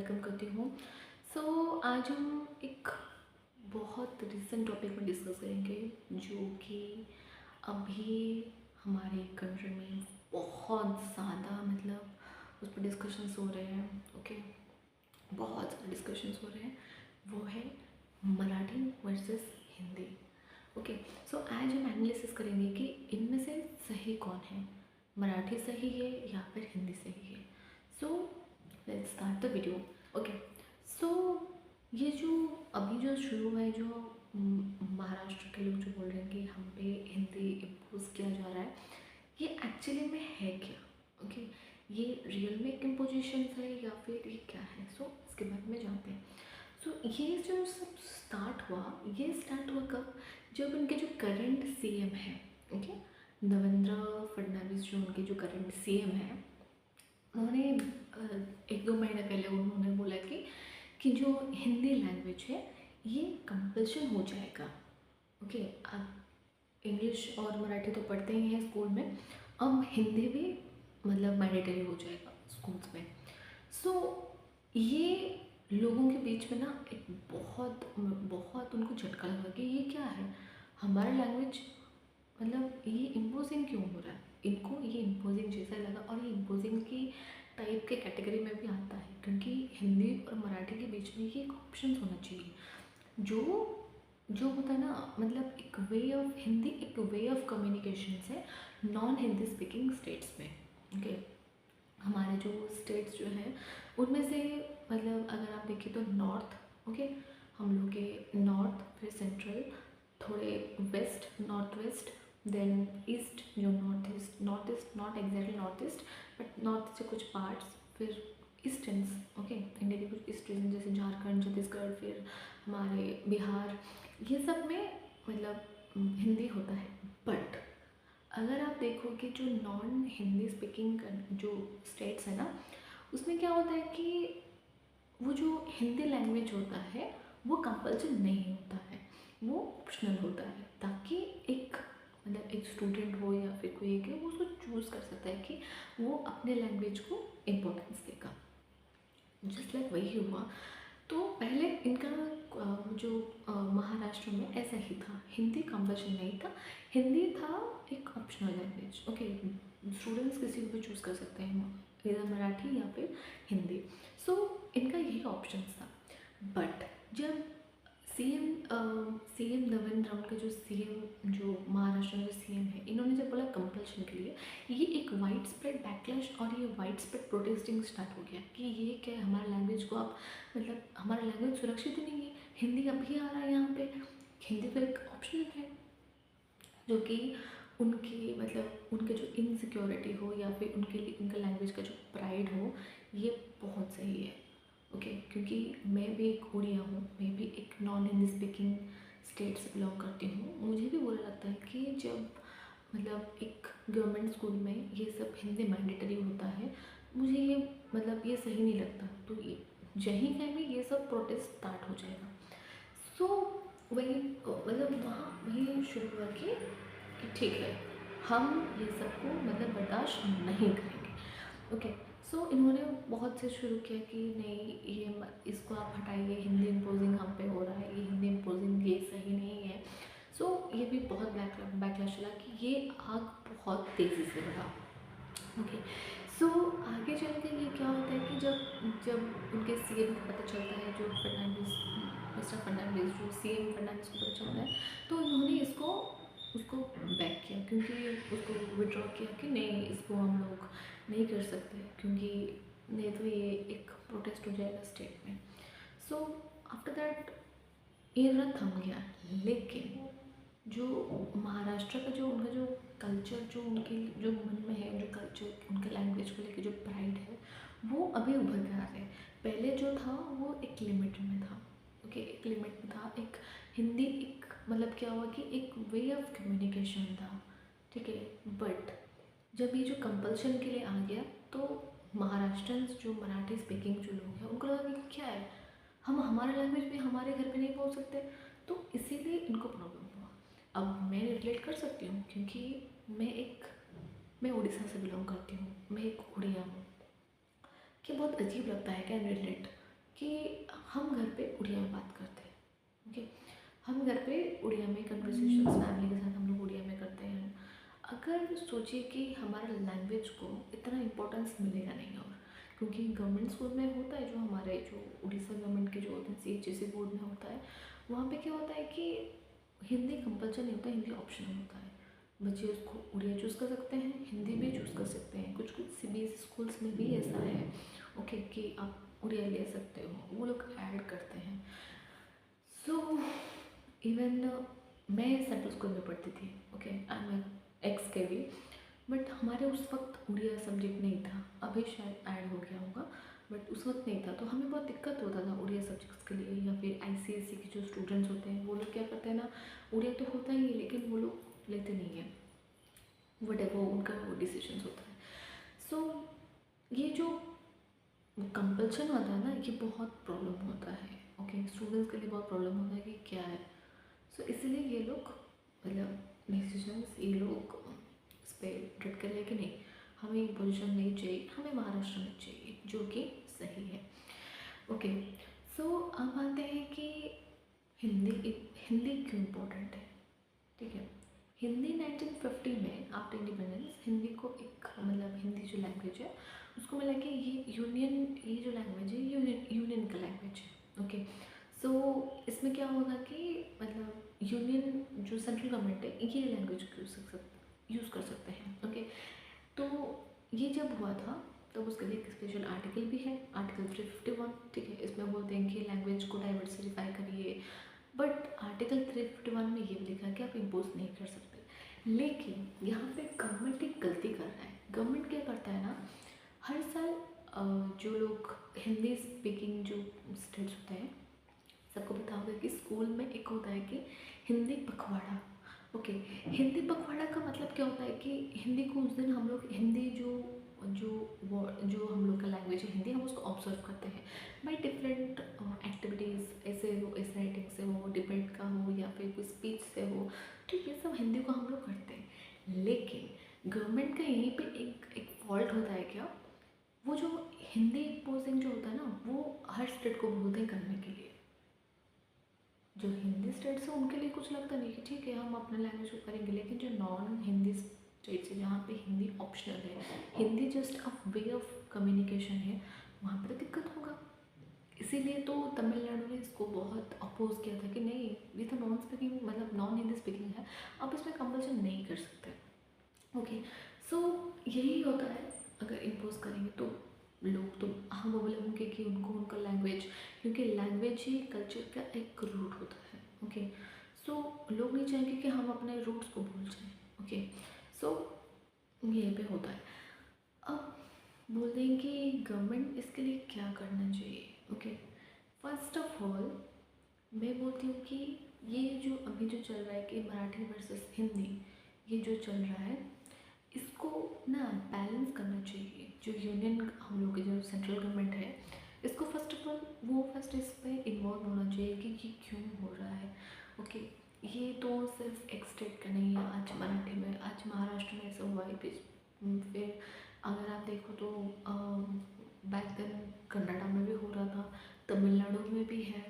Welcome करती हूँ। आज हम एक बहुत रिसेंट टॉपिक में डिस्कस करेंगे जो कि अभी हमारे कंट्री में बहुत ज़्यादा उस पर डिस्कशंस हो रहे हैं। ओके, बहुत सारे डिस्कशंस हो रहे हैं। वो है मराठी वर्सेस हिंदी। ओके, आज हम एनालिसिस करेंगे कि इनमें से सही कौन है, मराठी सही है या फिर हिंदी सही है। So let's start the video. Okay, so ये जो अभी जो शुरू है, जो महाराष्ट्र के लोग जो बोल रहे हैं कि हम पे हिंदी इम्पोज किया जा रहा है, ये एक्चुअली में है क्या? ओके, ये रियल में एक इम्पोजिशन है या फिर ये क्या है? इसके बारे में जानते हैं। ये जो सब स्टार्ट हुआ कब? जब उनके जो करंट सीएम है, ओके, देवेंद्र फडणवीस, जो उनके जो करंट सीएम है, उन्होंने 1-2 महीने पहले उन्होंने बोला कि जो हिंदी लैंग्वेज है ये कंपल्शन हो जाएगा। ओके, आप इंग्लिश और मराठी तो पढ़ते ही हैं स्कूल में, अब हिंदी भी मैंडेटरी हो जाएगा स्कूल्स में। ये लोगों के बीच में ना एक बहुत बहुत उनको झटका लगा कि ये क्या है, हमारा लैंग्वेज ये इम्पोजिंग क्यों हो रहा है। इनको ये इम्पोजिंग जैसा लगा और ये इम्पोजिंग की टाइप के कैटेगरी में भी आता है, क्योंकि हिंदी और मराठी के बीच में ये एक ऑप्शन होना चाहिए जो जो होता है ना, एक वे ऑफ हिंदी, एक वे ऑफ कम्युनिकेशन है नॉन हिंदी स्पीकिंग स्टेट्स में। ओके, हमारे जो स्टेट्स जो हैं उनमें से अगर आप देखिए तो नॉर्थ, ओके, हम लोग के नॉर्थ, फिर सेंट्रल, थोड़े west, north west, then east, जो north east, not exactly north east but north से कुछ पार्ट्स, फिर ईस्टर्न्स, ओके, इंडिया के कुछ ईस्ट रीजन जैसे झारखंड, छत्तीसगढ़, फिर हमारे बिहार, ये सब में हिंदी होता है। बट अगर आप देखोगे जो नॉन हिंदी स्पीकिंग जो स्टेट्स है ना, उसमें क्या होता है कि वो जो हिंदी लैंग्वेज होता है वो कंपल्सन नहीं होता है, वो ऑप्शनल होता है, ताकि एक एक स्टूडेंट हो या फिर कोई एक है, वो उसको चूज़ कर सकता है कि वो अपने लैंग्वेज को इम्पोर्टेंस देगा। जस्ट लाइक वही हुआ। तो पहले इनका जो महाराष्ट्र में ऐसा ही था, हिंदी कंपल्शन नहीं था, हिंदी था एक ऑप्शनल लैंग्वेज। ओके, स्टूडेंट्स किसी को भी चूज़ कर सकते हैं, इधर मराठी या फिर हिंदी। इनका यही ऑप्शन था। बट जब सीएम देवेंद्र, उनके जो सीएम, जो महाराष्ट्र में जो सीएम है, इन्होंने जब बोला कंपल्शन के लिए, ये एक वाइड स्प्रेड बैकलैश और ये वाइड स्प्रेड प्रोटेस्टिंग स्टार्ट हो गया कि ये क्या है, हमारा लैंग्वेज को आप हमारा लैंग्वेज सुरक्षित ही नहीं है, हिंदी अभी आ रहा है यहाँ पे, हिंदी तो एक ऑप्शन है, जो कि उनकी उनके जो इनसिक्योरिटी हो या फिर उनके लिए उनका लैंग्वेज का जो प्राइड हो, ये बहुत सही है। ओके, क्योंकि मैं भी एक उड़िया हूँ, मैं भी एक नॉन हिंदी स्पीकिंग स्टेट से बिलोंग करती हूँ। मुझे भी बुरा लगता है कि जब एक गवर्नमेंट स्कूल में ये सब हिंदी मैंडेटरी होता है, मुझे ये ये सही नहीं लगता। तो ये यहीं कहीं भी ये सब प्रोटेस्ट स्टार्ट हो जाएगा। वही वहाँ वही शुरू हुआ कि ठीक है, हम ये सबको बर्दाश्त नहीं करेंगे। ओके, इन्होंने बहुत से शुरू किया कि नहीं, इसको आप हटाइए, हिंदी इम्पोजिंग हम पे हो रहा है, ये हिंदी इम्पोजिंग ये सही नहीं है। ये भी बहुत बैकलैश चला कि ये आग बहुत तेज़ी से बढ़ा। ओके, आगे चल के ये क्या होता है कि जब जब उनके सीएम को पता चलता है, जो फर्नांडिस, मिस्टर फर्नांडिस, जो सीएम फर्नांडिस को पता चलता है, तो उन्होंने उसको बैक किया, क्योंकि उसको विड्रॉ किया कि नहीं, इसको हम लोग नहीं कर सकते, क्योंकि नहीं तो ये एक प्रोटेस्ट हो जाएगा स्टेट में। आफ्टर दैट ये जरा थम गया। लेकिन जो महाराष्ट्र का जो उनका जो कल्चर, जो उनके जो मन में है, जो कल्चर, उनके लैंग्वेज को लेके जो प्राइड है, वो अभी उभर कर आ रहे हैं। पहले जो था वो एक लिमिट में था। ओके, एक लिमिट में था, एक हिंदी, एक क्या हुआ कि एक वे ऑफ कम्युनिकेशन था, ठीक है। बट जब ये जो कंपल्शन के लिए आ गया, तो महाराष्ट्रन्स, जो मराठी स्पीकिंग जो लोग हैं, उनको लगा कि क्या है, हम हमारा लैंग्वेज भी हमारे घर पे नहीं बोल सकते, तो इसीलिए इनको प्रॉब्लम हुआ। अब मैं रिलेट कर सकती हूँ, क्योंकि मैं उड़ीसा से बिलोंग करती हूँ, मैं एक उड़िया हूँ। कि बहुत अजीब लगता है क्या रिलेट, कि हम घर पे उड़िया में बात करते हैं, ओके, हम घर पे उड़िया में कन्वर्सेशन फैमिली के साथ हम लोग उड़िया में करते हैं। अगर सोचिए कि हमारा लैंग्वेज को इतना इम्पोर्टेंस मिलेगा नहीं, और क्योंकि गवर्नमेंट स्कूल में होता है, जो हमारे जो उड़ीसा गवर्नमेंट के जो होते हैं CHSE बोर्ड में होता है, वहाँ पे क्या होता है कि हिंदी कंपल्सरी नहीं होता, हिंदी ऑप्शनल होता है। बच्चे उसको उड़िया चूज़ कर सकते हैं, हिंदी भी चूज़ कर सकते हैं। कुछ कुछ CBSE स्कूल्स में भी ऐसा है, ओके, कि आप उड़िया ले सकते हो, वो लोग ऐड करते हैं। सो इवन मैं सेंट्रल स्कूल में पढ़ती थी, ओके, आई एम एक्स के भी, बट हमारे उस वक्त उड़िया सब्जेक्ट नहीं था, अभी शायद ऐड हो गया होगा, बट उस वक्त नहीं था। तो हमें बहुत दिक्कत होता था उड़िया सब्जेक्ट्स के लिए। या फिर ICSE के जो स्टूडेंट्स होते हैं वो लोग क्या करते हैं ना, उड़िया तो होता ही है लेकिन वो लोग लेते नहीं हैं, वट एवर उनका वो डिसीजन होता है। सो ये जो कंपल्शन होता है ना, ये बहुत प्रॉब्लम होता है, ओके, स्टूडेंट्स के लिए बहुत प्रॉब्लम होता है कि क्या है। सो इसलिए ये लोग मतलब डिसीजंस ये लोग इस पर डट कर ले कि नहीं, हमें पोजीशन नहीं चाहिए, हमें महाराष्ट्र में चाहिए, जो कि सही है, ओके। सो अब आते हैं कि हिंदी हिंदी क्यों इम्पोर्टेंट है, ठीक है। हिंदी 1950 में आफ्टर इंडिपेंडेंस हिंदी को एक मतलब हिंदी जो लैंग्वेज है उसको मिला कि ये जो लैंग्वेज है यूनियन का लैंग्वेज है, ओके। सो इसमें क्या होगा कि मतलब यूनियन जो सेंट्रल गवर्नमेंट है ये लैंग्वेज यूज़ कर सकते हैं, ओके। तो ये जब हुआ था तब उसके लिए एक स्पेशल आर्टिकल भी है, आर्टिकल 351, ठीक है। इसमें बोलते हैं कि लैंग्वेज को डाइवर्सिफाई करिए, बट आर्टिकल 351 में ये भी लिखा है कि आप इम्पोज नहीं कर सकते। लेकिन यहाँ पे गवर्नमेंट एक गलती कर रहा है। गवर्नमेंट क्या करता है ना, हर साल जो लोग हिंदी स्पीकिंग जो स्टेट्स होते हैं, सबको पता होगा कि स्कूल में एक होता है कि हिंदी पखवाड़ा, ओके। हिंदी पखवाड़ा का मतलब क्या होता है कि हिंदी को उस दिन हम लोग हिंदी जो जो जो हम लोग का लैंग्वेज है हिंदी, हम उसको ऑब्जर्व करते हैं बाई डिफरेंट एक्टिविटीज़, ऐसे हो, ऐसे राइटिंग से हो, डिबेट का हो, या फिर कोई स्पीच से हो, तो ये सब हिंदी को हम लोग करते हैं। लेकिन गवर्नमेंट का यहीं पे एक फॉल्ट होता है क्या, वो जो हिंदी इम्पोजिंग जो होता है ना, वो हर स्टेट को बोलते हैं करने के लिए। जो हिंदी स्टेट्स हैं उनके लिए कुछ लगता नहीं कि ठीक है हम अपने लैंग्वेज को करेंगे, लेकिन जो नॉन हिंदी स्टेट्स है जहाँ पे हिंदी ऑप्शनल है, Hindi just a way of communication है, वहाँ पर दिक्कत होगा। इसीलिए तो तमिलनाडु ने इसको बहुत अपोज किया था कि नहीं, ये तो नॉन स्पीकिंग मतलब नॉन हिंदी स्पीकिंग है, आप इसमें कंपल्सन नहीं कर सकते, ओके। सो यही होता है, अगर इम्पोज करेंगे तो लोग तो हम बोले होंगे कि उनको उनका लैंग्वेज, क्योंकि लैंग्वेज ही कल्चर का एक रूट होता है, ओके। सो लोग नहीं चाहेंगे कि हम अपने रूट्स को भूल जाएं, ओके। सो यहीं पे होता है। अब बोलते हैं कि गवर्नमेंट इसके लिए क्या करना चाहिए, ओके। फर्स्ट ऑफ ऑल मैं बोलती हूँ कि ये जो अभी जो चल रहा है कि मराठी वर्सेस हिंदी, ये जो चल रहा है इसको ना बैलेंस करना चाहिए। जो यूनियन हम लोग की जो सेंट्रल गवर्नमेंट है, इसको फर्स्ट ऑफ ऑल वो फर्स्ट इस पर इन्वॉल्व होना चाहिए कि ये क्यों हो रहा है, ओके। ये तो सिर्फ एक स्टेट का नहीं है, आज मराठी में, आज महाराष्ट्र में ऐसा हुआ है, फिर अगर आप देखो तो बैक देन कन्नड़ा में भी हो रहा था, तमिलनाडु में भी है,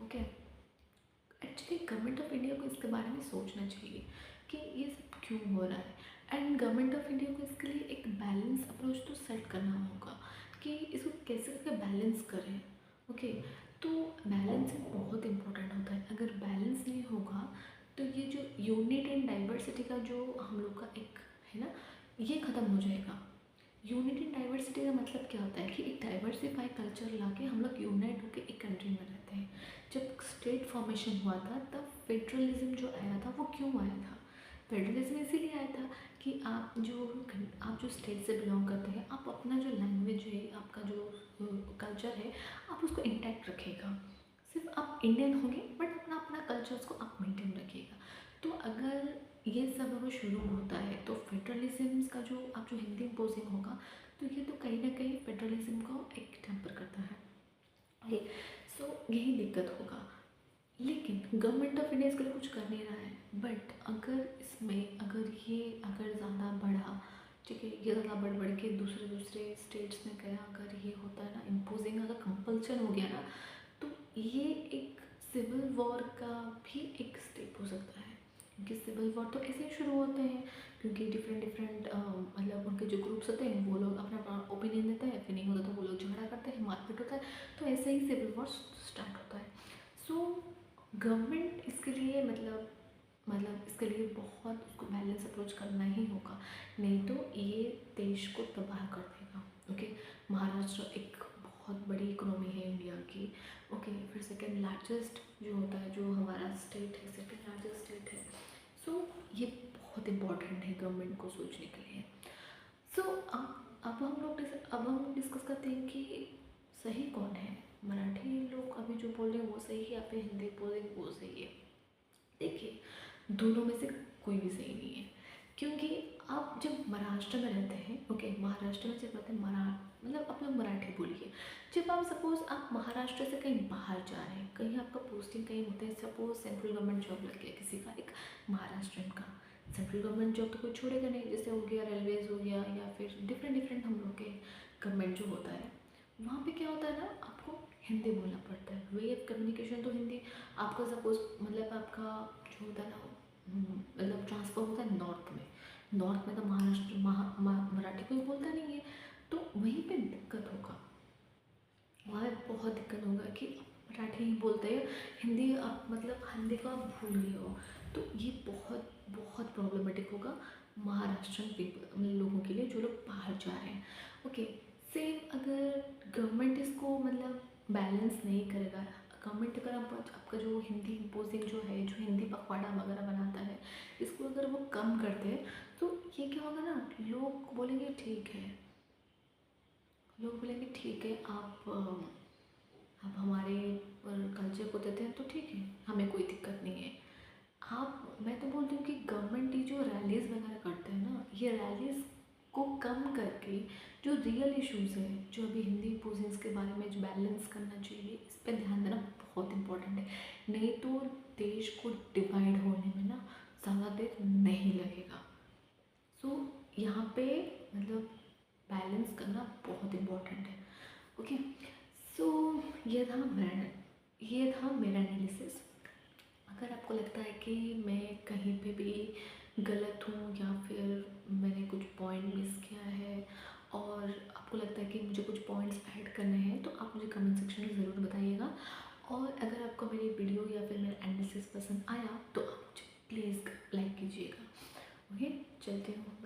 okay. Actually government of India को इसके बारे में सोचना चाहिए कि ये सब क्यों हो रहा है, एंड गवर्नमेंट ऑफ इंडिया को इसके लिए एक बैलेंस अप्रोच तो सेट करना होगा कि इसको कैसे करके बैलेंस करें, ओके। तो बैलेंसिंग बहुत इंपॉर्टेंट होता है। अगर बैलेंस नहीं होगा तो ये जो यूनिट एंड डाइवर्सिटी का जो हम लोग का एक है ना, ये ख़त्म हो जाएगा। यूनिट एंड डाइवर्सिटी का मतलब क्या होता है कि एक डाइवर्सिफाई कल्चर लाके हम लोग यूनाइट होकर एक कंट्री में रहते हैं। जब स्टेट फॉर्मेशन हुआ था तब फेडरलिज्म जो आया था वो क्यों आया था, फेडरलिज्म इसीलिए आया था कि आप जो स्टेट से बिलोंग करते हैं, आप अपना जो लैंग्वेज है, आपका जो कल्चर है, आप उसको इंटैक्ट रखिएगा। सिर्फ आप इंडियन होंगे बट अपना अपना कल्चर्स को आप मेंटेन रखिएगा। तो अगर ये सब अगर शुरू होता है तो फेडरलिज्म का जो आप जो हिंदी इम्पोजिंग होगा, तो ये तो कहीं ना कहीं फेडरलिज्म को एक टेम्पर करता है। सो यही दिक्कत होगा। लेकिन गवर्नमेंट ऑफ इंडिया इसके लिए कुछ कर नहीं रहा है, बट अगर इसमें अगर ज़्यादा बढ़ा ठीक है, ये ज़्यादा बढ़ बढ़ के दूसरे दूसरे स्टेट्स में गया, अगर ये होता है ना इम्पोजिंग, अगर कंपल्सन हो गया ना, तो ये एक सिविल वॉर का भी एक स्टेप हो सकता है। क्योंकि सिविल वॉर तो ऐसे ही शुरू होते हैं, क्योंकि डिफरेंट डिफरेंट मतलब उनके जो ग्रुप्स होते हैं वो लोग अपना अपना ओपिनियन देते हैं, फिर नहीं होता तो वो लोग झगड़ा करते हैं, मारपीट होता है, तो ऐसे ही सिविल वॉर स्टार्ट होता है। सो गवर्नमेंट इसके लिए मतलब इसके लिए बहुत उसको बैलेंस अप्रोच करना ही होगा, नहीं तो ये देश को तबाह कर देगा। ओके, महाराष्ट्र एक बहुत बड़ी इकोनॉमी है इंडिया की। ओके, फिर सेकेंड लार्जेस्ट जो होता है, जो हमारा स्टेट है, सेकेंड लार्जेस्ट स्टेट है। सो ये बहुत इम्पॉर्टेंट है गवर्नमेंट को सोचने के लिए। सो अब हम डिस्कस करते हैं कि सही कौन है। मराठी लोग अभी जो बोल रहे हैं वो सही है या फिर हिंदी बोल रहे हैं वो सही है। देखिए, दोनों में से कोई भी सही नहीं है, क्योंकि आप जब महाराष्ट्र में रहते हैं, ओके, महाराष्ट्र में जब रहते हैं मतलब आप लोग मराठी बोलिए। जब आप सपोज़ आप महाराष्ट्र से कहीं बाहर जा रहे हैं, कहीं आपका पोस्टिंग कहीं होता है, सपोज सेंट्रल गवर्नमेंट जॉब लग गया किसी का, एक महाराष्ट्र का, सेंट्रल गवर्नमेंट जॉब तो कोई छोड़ेगा नहीं, जैसे हो गया रेलवेज़ हो गया, या फिर डिफरेंट डिफरेंट हम लोग के गवर्नमेंट जो होता है, वहाँ पे क्या होता है ना, आपको हिंदी बोलना पड़ता है। वे ऑफ कम्युनिकेशन तो हिंदी। आपका सपोज मतलब आपका जो होता है ना, मतलब ट्रांसफ़र होता है नॉर्थ में तो मराठी कोई बोलता नहीं है, तो वहीं पे दिक्कत होगा, वहाँ बहुत दिक्कत होगा कि मराठी ही बोलते हैं, हिंदी आप मतलब हिंदी को आप भूल गए हो, तो ये बहुत बहुत प्रॉब्लमेटिक होगा महाराष्ट्र पीपल लोगों के लिए जो लोग बाहर जा रहे हैं। ओके, सेम अगर गवर्नमेंट इसको मतलब बैलेंस नहीं करेगा, गवर्नमेंट अगर आपका जो हिंदी इम्पोजिंग जो है, जो हिंदी पखवाड़ा वगैरह बनाता है, इसको अगर वो कम करते हैं, तो ये क्या होगा ना, लोग बोलेंगे ठीक है, आप हमारे कल्चर को देते हैं तो ठीक है, हमें कोई दिक्कत नहीं है। मैं तो बोलती हूँ कि गवर्नमेंट ये जो रैलीज़ वगैरह करते हैं ना, ये रैलीज़ को कम करके जो रियल इश्यूज़ हैं, जो अभी हिंदी पोजेंस के बारे में जो बैलेंस करना चाहिए, इस पर ध्यान देना बहुत इंपॉर्टेंट है। नहीं तो देश को डिवाइड होने में ना ज़्यादा देर नहीं लगेगा। सो यहाँ पे मतलब बैलेंस करना बहुत इम्पोर्टेंट है। ओके, सो ये था मेरा एनालिसिस। अगर आपको लगता है कि मैं कहीं पे भी गलत हूँ या फिर मैंने कुछ पॉइंट मिस किया है और आपको लगता है कि मुझे कुछ पॉइंट्स ऐड करने हैं, तो आप मुझे कमेंट सेक्शन में ज़रूर बताइएगा। और अगर आपको मेरी वीडियो या फिर मेरा एनालिसिस पसंद आया तो आप मुझे प्लीज़ लाइक कीजिएगा। ओके, चलते हूँ।